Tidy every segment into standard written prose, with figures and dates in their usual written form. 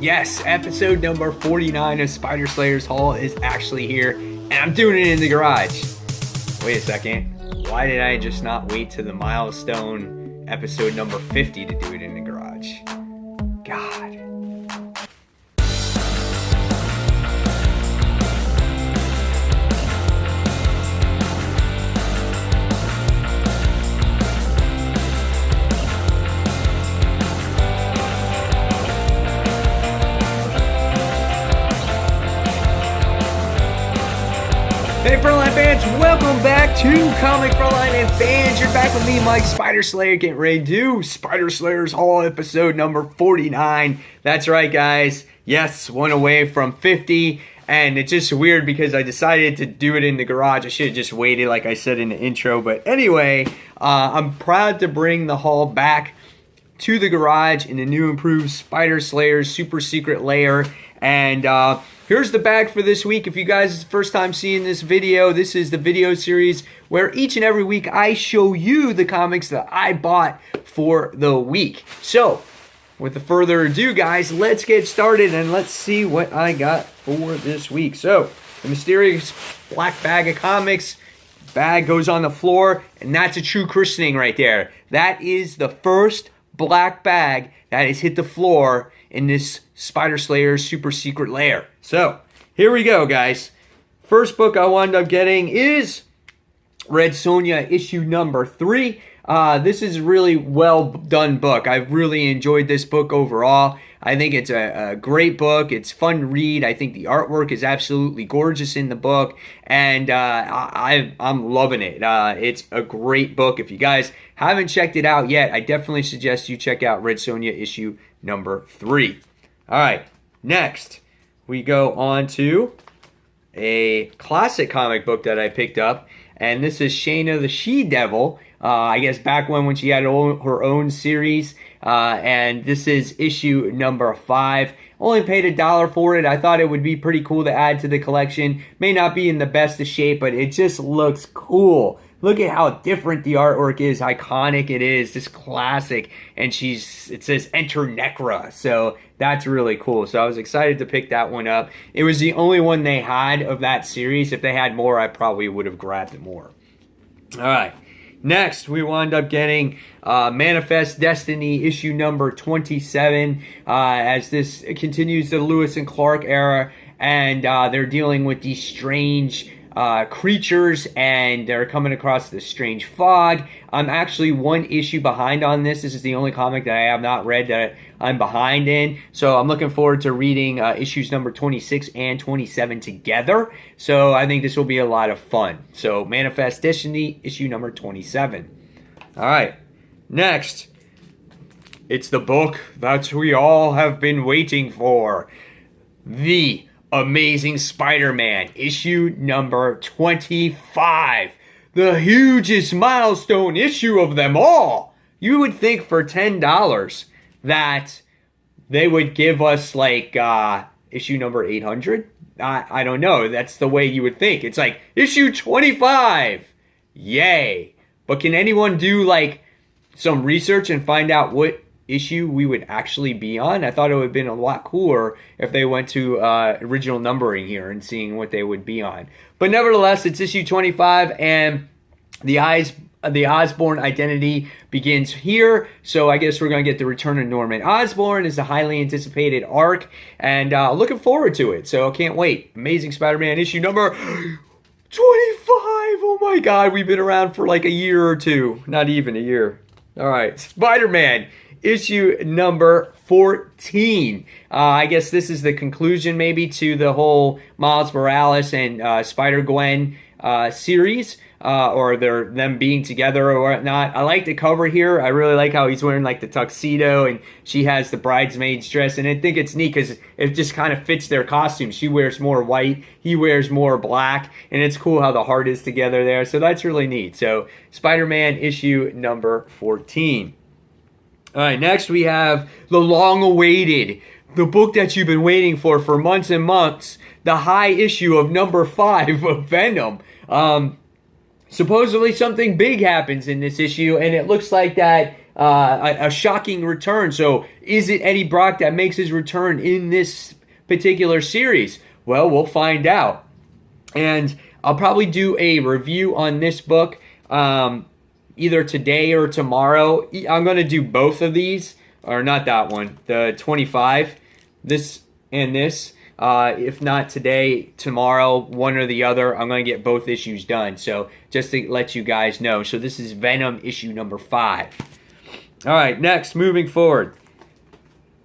Yes, episode number 49 of Spider Slayer's Haul is actually here, and I'm doing it in the garage. Wait a second. Why did I just not wait to the milestone episode number 50 to do it in the garage? God. Hey Fairyland fans, welcome back to Comic Fairyland and fans. You're back with me, Mike Spider Slayer, getting ready to do Spider Slayer's Haul episode number 49. That's right, guys. Yes, one away from 50. And it's just weird because I decided to do it in the garage. I should have just waited like I said in the intro. But anyway, I'm proud to bring the haul back to the garage in the new improved Spider Slayer's super secret lair. And here's the bag for this week. If you guys it's the first time seeing this video, this is the video series where each and every week I show you the comics that I bought for the week. So, with further ado, guys, let's get started and let's see what I got for this week. So, the mysterious black bag of comics. Bag goes on the floor, and that's a true christening right there. That is the first black bag that has hit the floor in this Spider Slayer's super secret lair. So, here we go, guys. First book I wound up getting is Red Sonja issue number 3. This is a really well done book. I've really enjoyed this book overall. I think it's a great book. It's fun to read. I think the artwork is absolutely gorgeous in the book. And I'm loving it. It's a great book. If you guys haven't checked it out yet, I definitely suggest you check out Red Sonja issue number 3. All right, next we go on to a classic comic book that I picked up. And this is Shayna the She-Devil. I guess back when she had her own series. And this is issue number 5. Only paid $1 for it. I thought it would be pretty cool to add to the collection. May not be in the best of shape, but it just looks cool. Look at how different the artwork is, iconic it is, this classic. And it says Enter Necra, so that's really cool. So I was excited to pick that one up. It was the only one they had of that series. If they had more, I probably would have grabbed it more. All right. Next, we wound up getting Manifest Destiny issue number 27 as this continues the Lewis and Clark era, and they're dealing with these strange creatures, and they're coming across this strange fog. I'm actually one issue behind on this. This is the only comic that I have not read that I'm behind in. So I'm looking forward to reading issues number 26 and 27 together. So I think this will be a lot of fun. So Manifest Destiny issue number 27. All right. Next, it's the book that we all have been waiting for. The Amazing Spider-Man, issue number 25. The hugest milestone issue of them all. You would think for $10 that they would give us like issue number 800. I don't know. That's the way you would think. It's like issue 25. Yay. But can anyone do like some research and find out what issue we would actually be on? I thought it would have been a lot cooler if they went to original numbering here and seeing what they would be on. But nevertheless, it's issue 25, and the Osborn identity begins here. So I guess we're going to get the return of Norman Osborn is a highly anticipated arc, and looking forward to it. So I can't wait. Amazing Spider-Man issue number 25. Oh my God, we've been around for like a year or two. Not even a year. All right, Spider-Man issue number 14. I guess this is the conclusion maybe to the whole Miles Morales and Spider-Gwen series, or them being together or whatnot. I like the cover here. I really like how he's wearing like the tuxedo and she has the bridesmaid's dress, and I think it's neat because it just kind of fits their costumes. She wears more white, he wears more black, and it's cool how the heart is together there. So that's really neat. So Spider-Man issue number 14. All right, next we have the long-awaited, the book that you've been waiting for months and months, the high issue of number 5 of Venom. Supposedly something big happens in this issue, and it looks like that a shocking return. So is it Eddie Brock that makes his return in this particular series? Well, we'll find out. And I'll probably do a review on this book either today or tomorrow. I'm going to do both of these, or not that one, the 25, this and this. If not today, tomorrow, one or the other, I'm going to get both issues done. So just to let you guys know. So this is Venom issue number 5. All right, next, moving forward.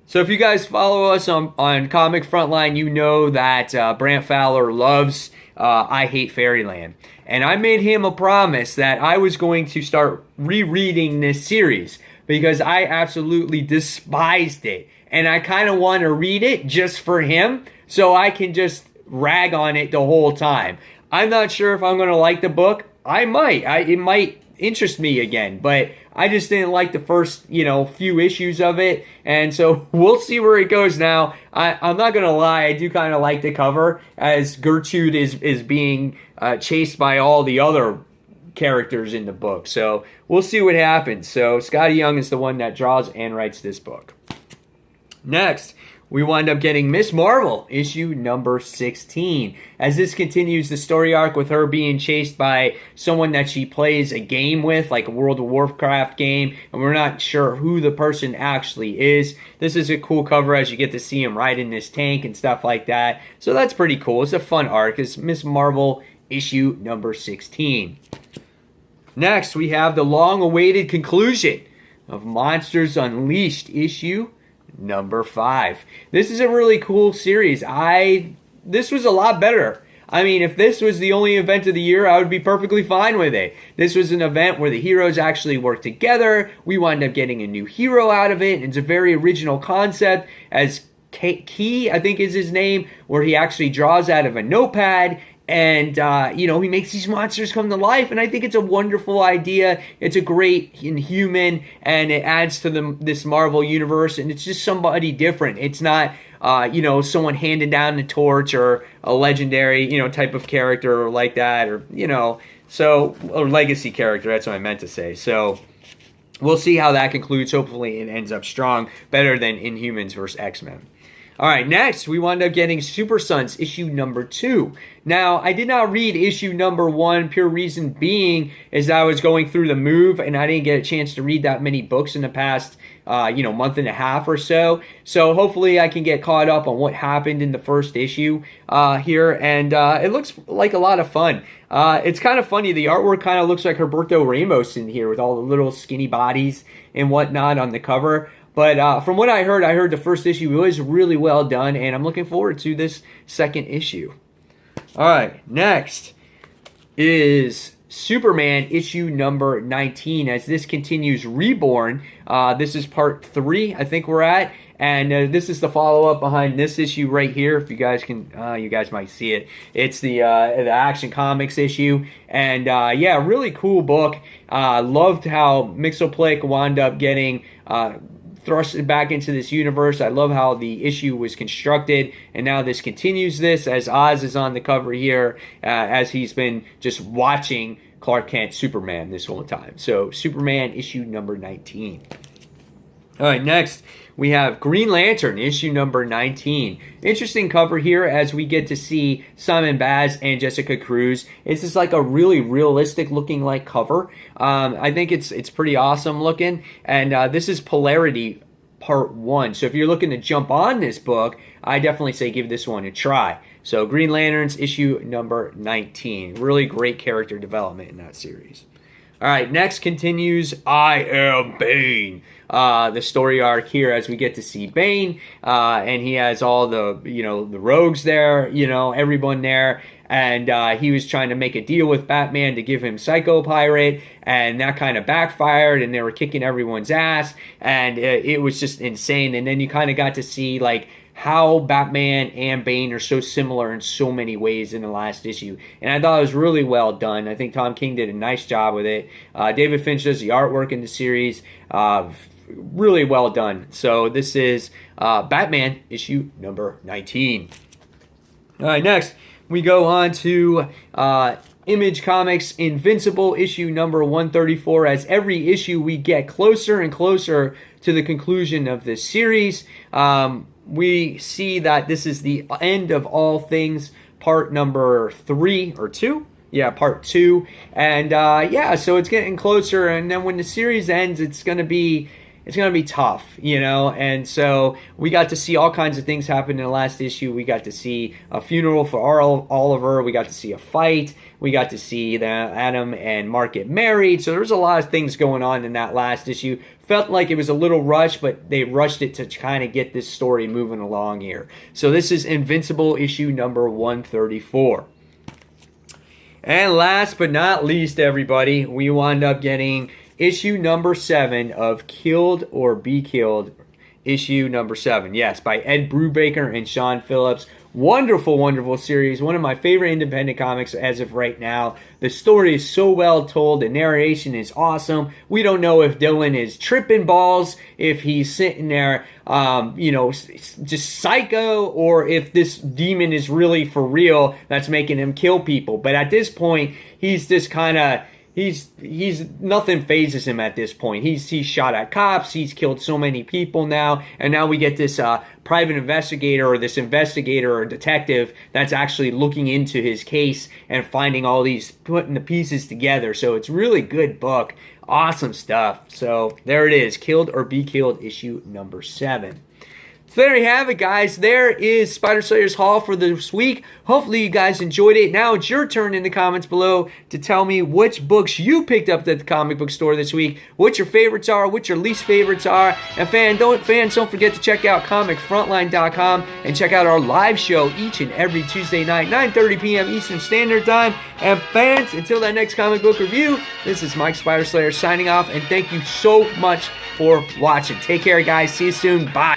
So if you guys follow us on Comic Frontline, you know that Brant Fowler loves I Hate Fairyland. And I made him a promise that I was going to start rereading this series because I absolutely despised it. And I kind of want to read it just for him so I can just rag on it the whole time. I'm not sure if I'm going to like the book. I might. It might interest me again, but I just didn't like the first, few issues of it, and so we'll see where it goes now. I'm not gonna lie, I do kind of like the cover as Gertrude is being chased by all the other characters in the book, so we'll see what happens. So Scotty Young is the one that draws and writes this book. Next, we wind up getting Miss Marvel, issue number 16. As this continues the story arc with her being chased by someone that she plays a game with, like a World of Warcraft game, and we're not sure who the person actually is. This is a cool cover as you get to see him ride in this tank and stuff like that. So that's pretty cool. It's a fun arc. It's Miss Marvel, issue number 16. Next, we have the long-awaited conclusion of Monsters Unleashed, issue number 5. This is a really cool series. This was a lot better. I mean, if this was the only event of the year, I would be perfectly fine with it. This was an event where the heroes actually work together. We wind up getting a new hero out of it. It's a very original concept, as Key, I think is his name, where he actually draws out of a notepad. And, he makes these monsters come to life, and I think it's a wonderful idea. It's a great Inhuman, and it adds to this Marvel universe, and it's just somebody different. It's not, someone handing down the torch or a legendary, type of character like that, or, or legacy character, that's what I meant to say. So we'll see how that concludes. Hopefully it ends up strong, better than Inhumans versus X-Men. All right, next, we wound up getting Super Sons, issue number 2. Now, I did not read issue number 1, pure reason being is that I was going through the move, and I didn't get a chance to read that many books in the past, month and a half or so. So hopefully I can get caught up on what happened in the first issue here, and it looks like a lot of fun. It's kind of funny, the artwork kind of looks like Roberto Ramos in here with all the little skinny bodies and whatnot on the cover. But from what I heard the first issue was really well done, and I'm looking forward to this second issue. All right, next is Superman issue number 19. As this continues Reborn, this is part 3, I think we're at. And this is the follow-up behind this issue right here. If you guys can, you guys might see it. It's the Action Comics issue. And really cool book. Loved how Mixoplick wound up getting thrust back into this universe. I love how the issue was constructed, and now this continues this as Oz is on the cover here, as he's been just watching Clark Kent Superman this whole time. So Superman issue number 19. All right, next we have Green Lantern issue number 19. Interesting cover here as we get to see Simon Baz and Jessica Cruz. It's just like a really realistic looking like cover. I think it's pretty awesome looking, and this is Polarity part 1. So if you're looking to jump on this book, I definitely say give this one a try. So Green Lanterns issue number 19. Really great character development in that series. All right, next continues I Am Bane. The story arc here as we get to see Bane, and he has all the, the rogues there, everyone there, and he was trying to make a deal with Batman to give him Psycho Pirate, and that kind of backfired, and they were kicking everyone's ass, and it was just insane. And then you kind of got to see, like, how Batman and Bane are so similar in so many ways in the last issue. And I thought it was really well done. I think Tom King did a nice job with it. David Finch does the artwork in the series. Really well done. So this is Batman issue number 19. All right, next we go on to Image Comics Invincible issue number 134. As every issue we get closer and closer to the conclusion of this series, we see that this is the end of all things, part number 3 or 2. Yeah, part 2. And yeah, so it's getting closer, and then when the series ends, it's gonna be tough, you know. And so we got to see all kinds of things happen in the last issue. We got to see a funeral for Oliver. We got to see a fight. We got to see Adam and Mark get married. So there's a lot of things going on in that last issue. Felt like it was a little rushed, but they rushed it to kind of get this story moving along here. So this is Invincible issue number 134. And last but not least, everybody, we wound up getting issue number 7 of Killed or Be Killed. Issue number 7. Yes, by Ed Brubaker and Sean Phillips. Wonderful, wonderful series. One of my favorite independent comics as of right now. The story is so well told. The narration is awesome. We don't know if Dylan is tripping balls, if he's sitting there, you know, just psycho, or if this demon is really for real that's making him kill people. But at this point, he's just kind of... He's nothing phases him at this point. He's shot at cops. He's killed so many people now, and now we get this private investigator, or this investigator or detective that's actually looking into his case and finding all these, putting the pieces together. So it's really good book, awesome stuff. So there it is, Killed or Be Killed, issue number 7. So there you have it, guys. There is Spider Slayer's haul for this week. Hopefully you guys enjoyed it. Now it's your turn in the comments below to tell me which books you picked up at the comic book store this week, what your favorites are, what your least favorites are. And fans, don't forget to check out comicfrontline.com and check out our live show each and every Tuesday night, 9:30 p.m. Eastern Standard Time. And fans, until that next comic book review, this is Mike Spider Slayer signing off, and thank you so much for watching. Take care, guys. See you soon. Bye.